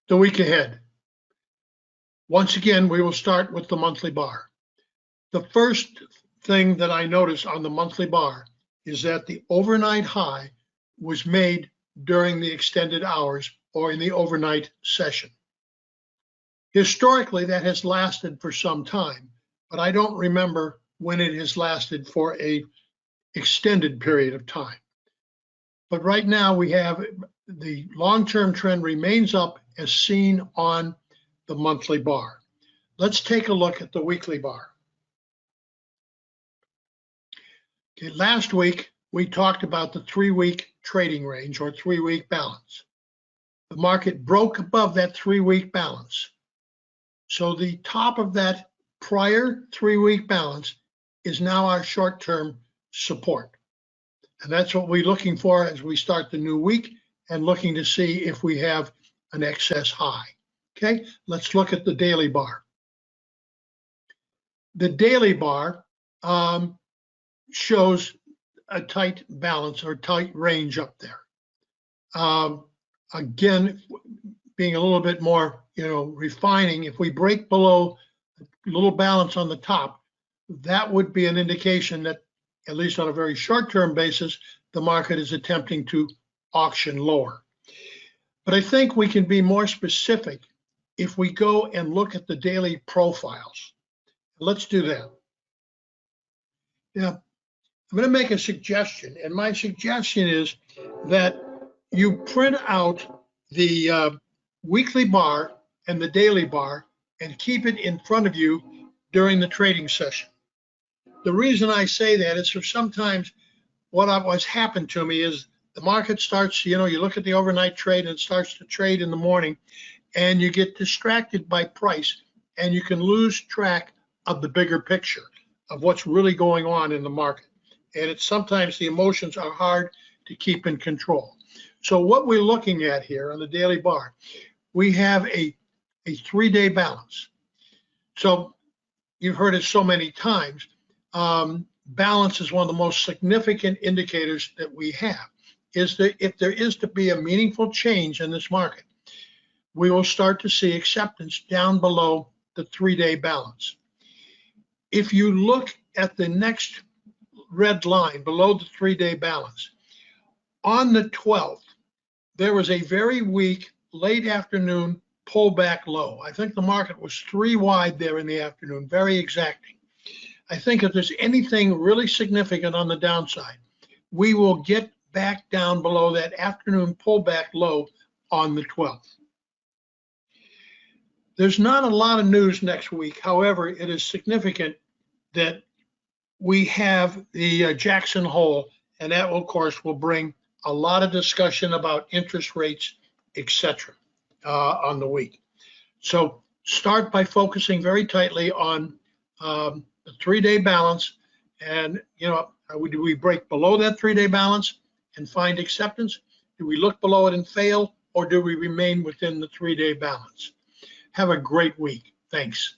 the week ahead. Once again, we will start with the monthly bar. The first thing that I noticed on the monthly bar is that the overnight high was made during the extended hours or in the overnight session. Historically, that has lasted for some time, but I don't remember when it has lasted for a extended period of time. But right now we have the long-term trend remains up as seen on the monthly bar. Let's take a look at the weekly bar. Okay, last week we talked about the 3-week trading range or 3-week balance. The market broke above that 3-week balance. So the top of that prior 3-week balance is now our short-term support. And that's what we're looking for as we start the new week and looking to see if we have an excess high. Okay, let's look at the daily bar. The daily bar shows a tight balance or tight range up there. Again, being a little bit more, refining, if we break below a little balance on the top, that would be an indication that, at least on a very short-term basis, the market is attempting to auction lower. But I think we can be more specific if we go and look at the daily profiles. Let's do that. Now, I'm going to make a suggestion, and my suggestion is that you print out the weekly bar and the daily bar and keep it in front of you during the trading session. The reason I say that is for sometimes what's happened to me is the market starts, you look at the overnight trade and it starts to trade in the morning and you get distracted by price and you can lose track of the bigger picture of what's really going on in the market. And it's sometimes the emotions are hard to keep in control. So what we're looking at here on the daily bar, we have a 3-day balance. So you've heard it so many times. Balance is one of the most significant indicators that we have. Is that if there is to be a meaningful change in this market, we will start to see acceptance down below the 3-day balance. If you look at the next red line below the 3-day balance, on the 12th, there was a very weak late afternoon pullback low. I think the market was 3 wide there in the afternoon, very exacting. I think if there's anything really significant on the downside, we will get back down below that afternoon pullback low on the 12th. There's not a lot of news next week. However, it is significant that we have the Jackson Hole, and that, of course, will bring a lot of discussion about interest rates, etc., on the week. So start by focusing very tightly on the 3-day balance, and do we break below that 3-day balance and find acceptance? Do we look below it and fail, or do we remain within the 3-day balance? Have a great week. Thanks.